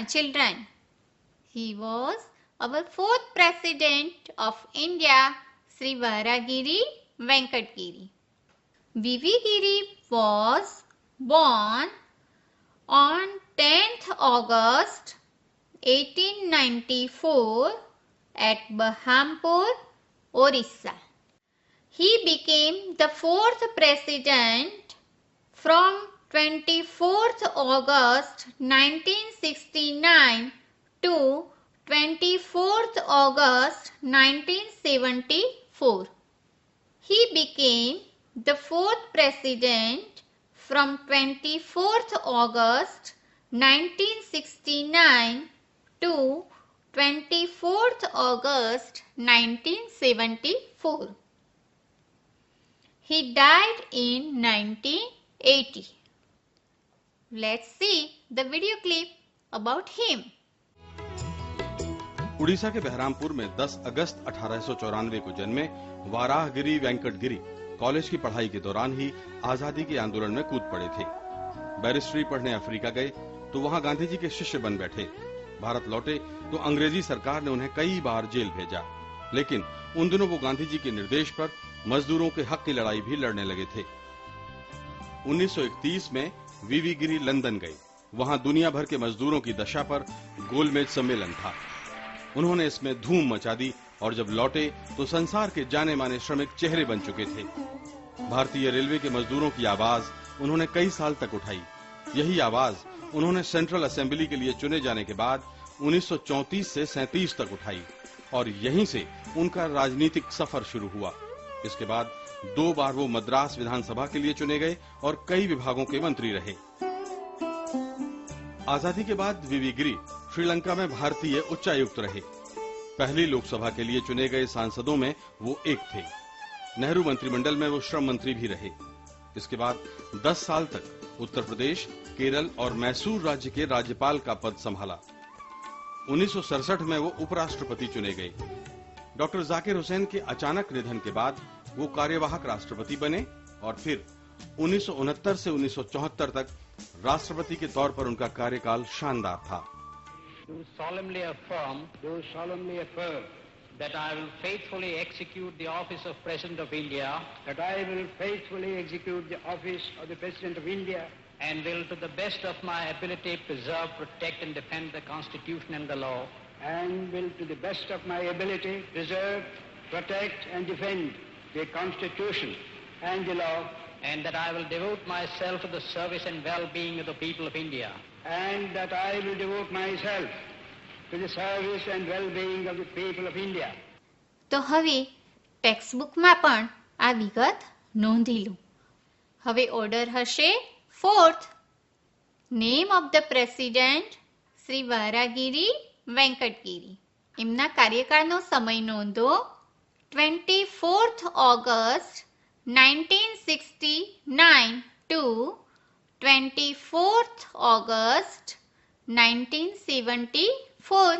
children. He was our fourth president of India, Sri Varagiri Venkat Giri. V.V. Giri was born on 10th August 1894 at Berhampur, Orissa. He became the fourth president from 24th August 1969 to 24th August 1974. He became the fourth president from 24th August 1969 to 24th August 1974. He died in 1980. Let's see the video clip about him. Orissa के बहरामपुर में 10 अगस्त 1894 को जन्मे वाराहगिरी Venkata Giri college की पढ़ाई के दौरान ही आजादी के आंदोलन में कूद पड़े थे। बैरिस्ट्री पढ़ने अफ्रीका गए तो वहां गांधी जी के शिष्य बन बैठे। भारत लौटे तो अंग्रेजी सरकार ने उन्हें कई बार जेल भेजा, लेकिन उन दिनों वो गांधी जी के निर्देश पर मजदूरों के हक की लड़ाई भी लड़ने लगे थे। 1931 में वीवी गिरी लंदन गए। वहां दुनिया भर के मजदूरों की दशा पर गोलमेज सम्मेलन था। उन्होंने इसमें धूम मचा दी और जब लौटे तो संसार के जाने माने श्रमिक चेहरे बन चुके थे। भारतीय रेलवे के मजदूरों की आवाज उन्होंने कई साल तक उठाई। यही आवाज उन्होंने सेंट्रल असेंबली के लिए चुने जाने के बाद 1934 से 37 तक उठाई और यहीं से उनका राजनीतिक सफर शुरू हुआ। इसके बाद 2 बार वो मद्रास विधानसभा के लिए चुने गए और कई विभागों के मंत्री रहे। आजादी के बाद वीवी गिरी श्रीलंका में भारतीय उच्चायुक्त रहे। पहली लोकसभा के लिए चुने गए सांसदों में वो एक थे। नेहरू मंत्रिमंडल में वो श्रम मंत्री भी रहे। इसके बाद 10 साल तक उत्तर प्रदेश, केरल और मैसूर राज्य के राज्यपाल का पद संभाला। 1967 में वो उपराष्ट्रपति चुने गए। डॉक्टर जाकिर हुसैन के अचानक निधन के बाद वो कार्यवाहक राष्ट्रपति बने और फिर 1969 से 1974 तक राष्ट्रपति के तौर पर उनका कार्यकाल शानदार था। Do solemnly affirm that I will faithfully execute the office of President of India, and will to the best of my ability preserve, protect and defend the Constitution and the law, and that I will devote myself to the service and well-being of the people of India. તો હવે ટેક્સ્ટબુકમાં પણ આ વિગત નોંધી લો. હવે order હશે fourth. Name of the president Shri Varahagiri Venkatagiri. એમના કાર્યકાળનો સમય નોંધો 24th August 1969 to 24th August 1974.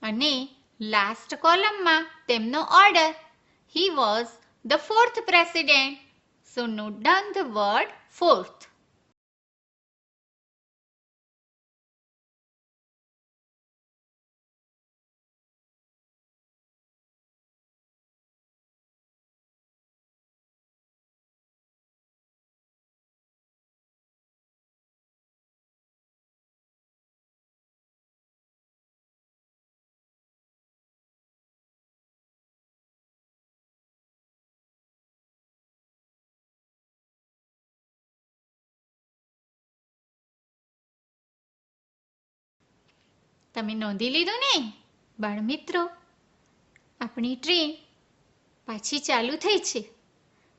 અને લાસ્ટ કોલમમાં તેમનો order. He was the fourth president. So note down the word fourth. તમે નોંધી લીધું ને બાળમિત્રો? આપણી ટ્રેન પાછી ચાલુ થઈ છે.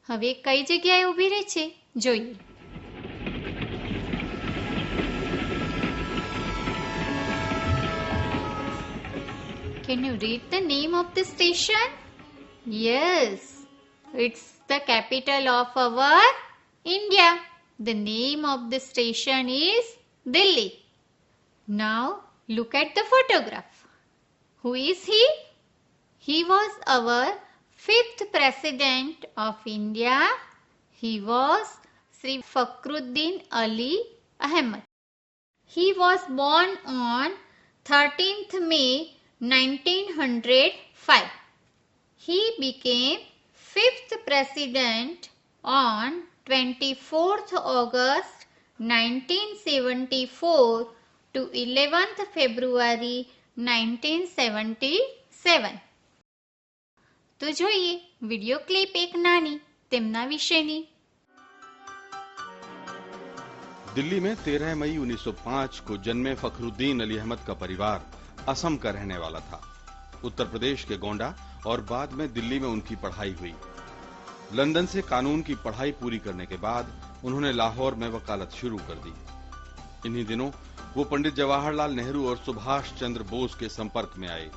હવે કઈ જગ્યાએ ઊભી રહી છે જોઈએ. Can you read the name of the station? Yes, it's the capital of our India. The name of the station is Delhi. Now look at the photograph. Who is he? He was our 5th President of India. He was Sri Fakhruddin Ali Ahmed. He was born on 13th May 1905. He became 5th president on 24th August 1974 to 11th February 1977. તો જોઈએ video clip એક નાની તેમના વિશેની. दिल्ली में 13 मई 1905 को जन्मे फखरुद्दीन अली अहमद का परिवार असम का रहने वाला था. उत्तर प्रदेश के गोंडा और बाद में दिल्ली में उनकी पढ़ाई हुई. लंदन से कानून की पढ़ाई पूरी करने के बाद उन्होंने लाहौर में वकालत शुरू कर दी. इन्हीं दिनों वो पंडित जवाहरलाल नेहरू और सुभाष चंद्र बोस के संपर्क में आए.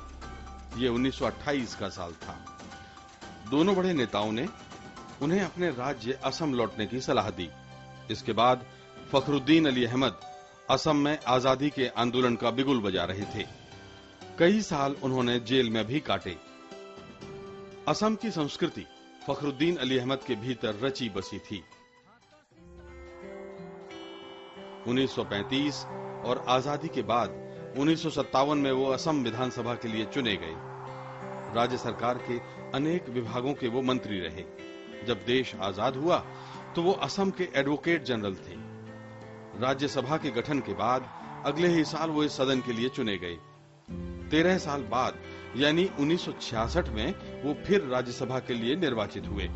ये 1928 का साल था. दोनों बड़े नेताओं ने उन्हें अपने राज्य असम लौटने की सलाह दी. इसके बाद फखरुद्दीन अली अहमद असम में आजादी के आंदोलन का बिगुल बजा रहे थे. कई साल उन्होंने जेल में भी काटे. असम की संस्कृति फखरुद्दीन अली अहमद के भीतर रची बसी थी. 1935 और आजादी के बाद 1957 में वो असम विधानसभा के लिए चुने गए. राज्य सरकार के अनेक विभागों के वो मंत्री रहे. जब देश आजाद हुआ तो वो असम के एडवोकेट जनरल थे. राज्यसभा के गठन के बाद अगले ही साल वो इस सदन के लिए चुने गए. 13 साल बाद यानी 1966 में वो फिर राज्यसभा के लिए निर्वाचित हुए.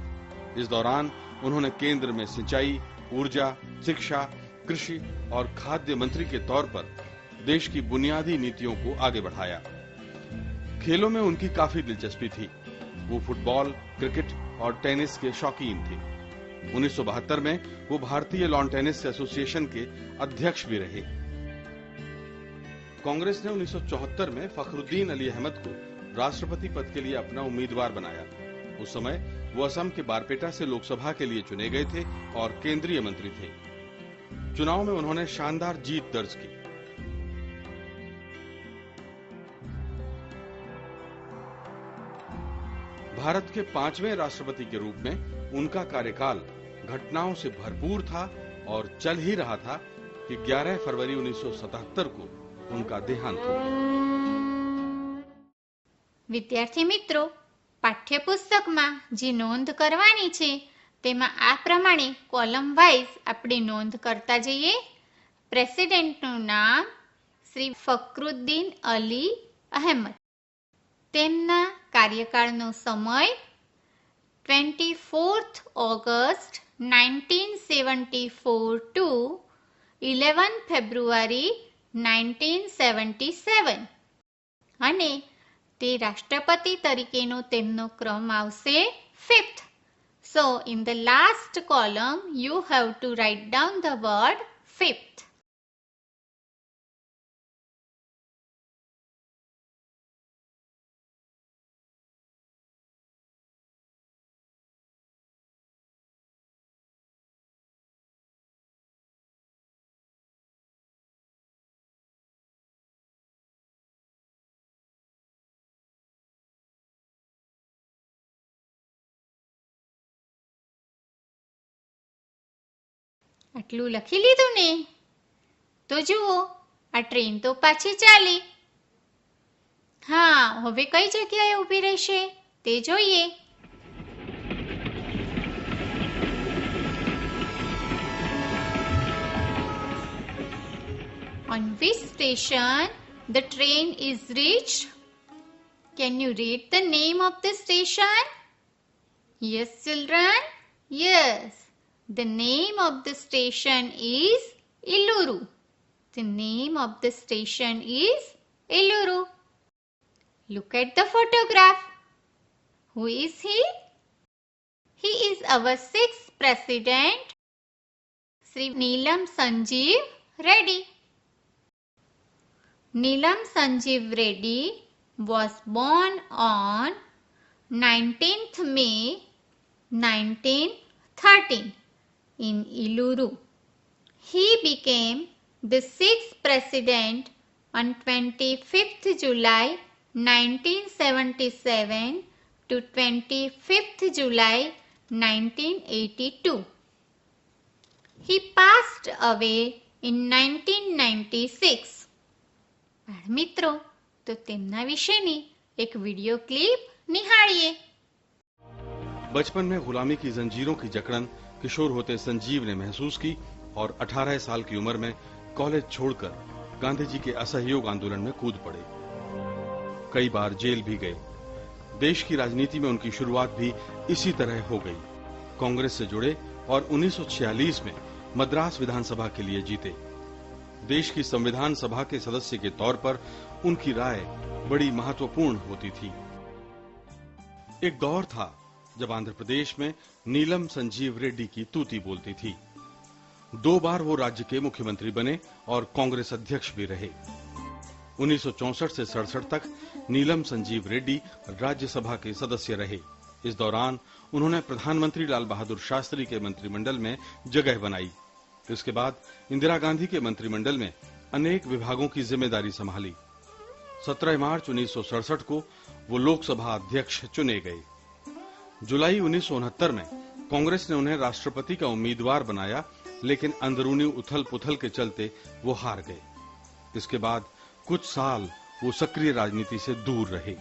इस दौरान उन्होंने केंद्र में सिंचाई, ऊर्जा, शिक्षा, कृषि और खाद्य मंत्री के तौर पर देश की बुनियादी नीतियों को आगे बढ़ाया. खेलों में उनकी काफी दिलचस्पी थी. वो फुटबॉल, क्रिकेट और टेनिस के शौकीन थे. 1972 में वो भारतीय लॉन टेनिस एसोसिएशन के अध्यक्ष भी रहे. कांग्रेस ने 1974 में फखरुद्दीन अली अहमद को राष्ट्रपति पद के लिए अपना उम्मीदवार बनाया. उस समय वो असम के बारपेटा से लोकसभा के लिए चुने गए थे और केंद्रीय मंत्री थे. चुनाव में उन्होंने शानदार जीत दर्ज की. भारत के 5वें राष्ट्रपति के रूप में उनका कार्यकाल घटनाओं से भरपूर था और चल ही रहा था कि 11 फरवरी 1977 को उनका देहांत हो गया. વિદ્યાર્થી મિત્રો, પાઠ્યપુસ્તકમાં જે નોંધ કરવાની છે તેમાં આ પ્રમાણે કોલમ વાઇઝ આપણે નોંધ કરતા જઈએ. પ્રેસિડેન્ટનું નામ શ્રી ફખરુદ્દીન અલી અહેમદ. તેમના કાર્યકાળનો સમય 24th ઓગસ્ટ 1974 to 11 ફેબ્રુઆરી 1977 અને તે રાષ્ટ્રપતિ તરીકેનો તેમનો ક્રમ આવશે 5th. So in the last column you have to write down the word 5th. આટલું લખી લીધું ને? તો જુઓ, આ ટ્રેન તો પાછી ચાલી. હા, હવે કઈ જગ્યાએ ઊભી રહેશે તે જોઈએ. On which station the train is reached? Can you read the name of the station? Yes, children. Yes. The name of the station is Eluru. The name of the station is Eluru. Look at the photograph. Who is he? He is our 6th president, Sri Neelam Sanjeev Reddy. Neelam Sanjeev Reddy was born on 19th May 1913 in Eluru. He became the 6th president on 25th July 1977 to 25th July 1982. He passed away in 1996. બાળમિત્રો, તો તેમના વિશેની એક video clip નિહાળીએ. बचपन में गुलामी की जंजीरों की जकड़न किशोर होते संजीव ने महसूस की और 18 साल की उम्र में कॉलेज छोड़कर गांधी जी के असहयोग आंदोलन में कूद पड़े. कई बार जेल भी गए. देश की राजनीति में उनकी शुरुआत भी इसी तरह हो गई. कांग्रेस से जुड़े और 1946 में मद्रास विधानसभा के लिए जीते. देश की संविधान सभा के सदस्य के तौर पर उनकी राय बड़ी महत्वपूर्ण होती थी. एक दौर था जब आंध्र प्रदेश में नीलम संजीव रेड्डी की तूती बोलती थी. 2 बार वो राज्य के मुख्यमंत्री बने और कांग्रेस अध्यक्ष भी रहे. 1964 से 67 तक नीलम संजीव रेड्डी राज्यसभा के सदस्य रहे. इस दौरान उन्होंने प्रधानमंत्री लाल बहादुर शास्त्री के मंत्रिमंडल में जगह बनाई. इसके बाद इंदिरा गांधी के मंत्रिमंडल में अनेक विभागों की जिम्मेदारी संभाली. 17 मार्च 1967 को वो लोकसभा अध्यक्ष चुने गए. जुलाई 1969 में कांग्रेस ने उन्हें राष्ट्रपति का उम्मीदवार बनाया, लेकिन अंदरूनी उथल पुथल के चलते वो हार गए. इसके बाद कुछ साल वो सक्रिय राजनीति से दूर रहे.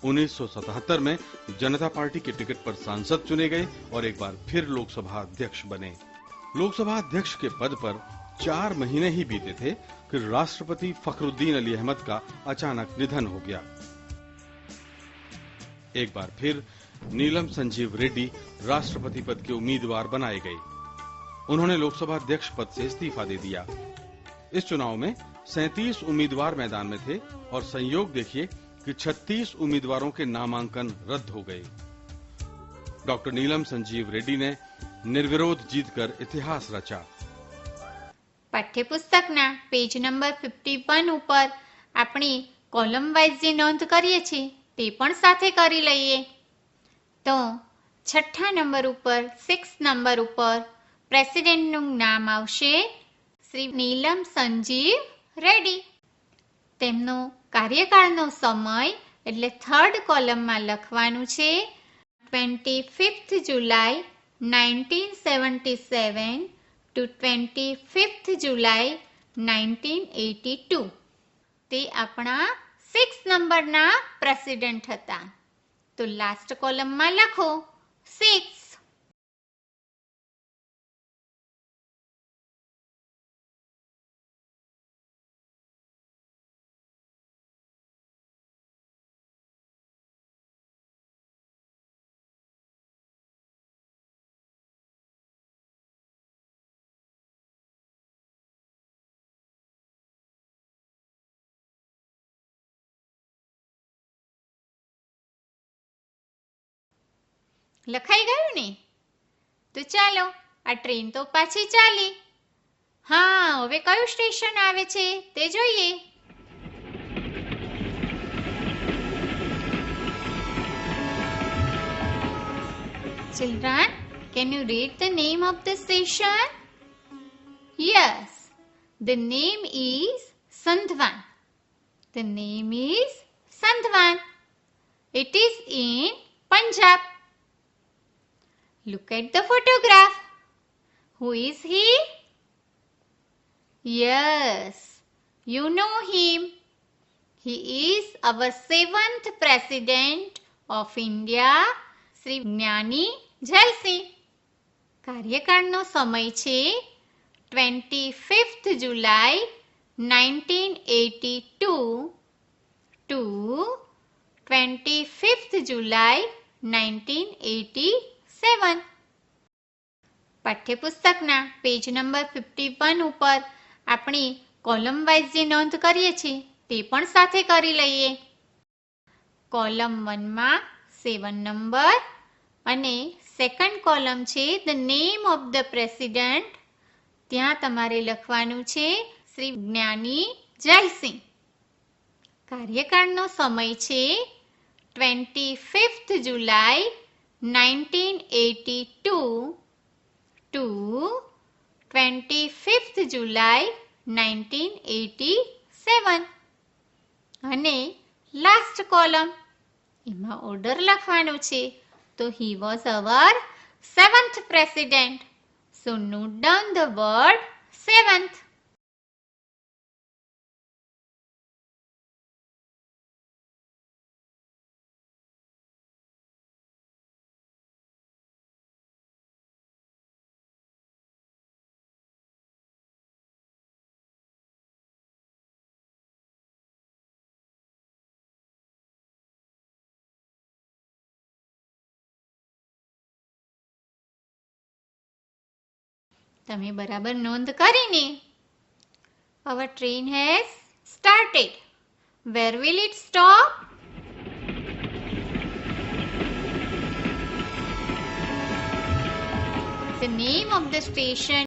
1977 में जनता पार्टी के टिकट पर सांसद चुने गए और एक बार फिर लोकसभा अध्यक्ष बने. लोकसभा अध्यक्ष के पद पर 4 महीने ही बीते थे कि राष्ट्रपति फखरुद्दीन अली अहमद का अचानक निधन हो गया. एक बार फिर नीलम संजीव रेड्डी राष्ट्रपति पद के उम्मीदवार बनाए गए. उन्होंने लोकसभा अध्यक्ष पद से इस्तीफा दे दिया. इस चुनाव में 37 उम्मीदवार मैदान में थे और संयोग देखिए कि 36 उम्मीदवारों के नामांकन रद्द हो गए. डॉक्टर नीलम संजीव रेड्डी ने निर्विरोध जीतकर इतिहास रचा. પાઠ્યપુસ્તકના પેજ નંબર 51 ઉપર આપણે કોલમ વાઇઝ જે નોંધ કરીએ છીએ તે પણ સાથે કરી લઈએ. તો 6 નંબર ઉપર 6 નંબર ઉપર પ્રેસિડેન્ટનું નામ આવશે શ્રી નીલમ સંજીવ રેડ્ડી. તેમનો કાર્યકાળનો સમય એટલે 3rd કોલમમાં લખવાનું છે 25th જુલાઈ 1977 to 25th જુલાઈ 1982. તે આપણા 6 નંબરના પ્રેસિડેન્ટ હતા. તો લાસ્ટ કોલમમાં લખો 6. લખાઈ ગયું ને? તો ચાલો, આ ટ્રેન તો પાછી ચાલી. હા, હવે કયું સ્ટેશન આવે છે તે જોઈએ. Children, can you read the name of the station? Yes, the name is Sandhwan. The name is Sandhwan. It is in Punjab. Look at the photograph. Who is he? Yes, you know him. He is our 7th President of India, Sri જ્ઞાની જયસિંહ. કાર્યકાળનો સમય છે 25th July 1982 to 25th July 1987. પાઠ્યપુસ્તકના page number 51 ઉપર આપણે column wise જે નોંધ કરીએ છીએ તે પણ સાથે કરી લઈએ. કોલમ 1માં 7 નંબર અને સેકન્ડ કોલમ છે the name of the president. ત્યાં તમારે લખવાનું છે શ્રી જ્ઞાની જયસિંહ. કાર્યકાળનો સમય છે 25th July 1982 to 25th July 1987. અને લાસ્ટ કોલમ એમાં ઓર્ડર લખવાનું છે. તો he was our 7th president. So note down the word 7th. તમે બરાબર નોંધ કરીને. Our train has started. Where will it stop? The name of the station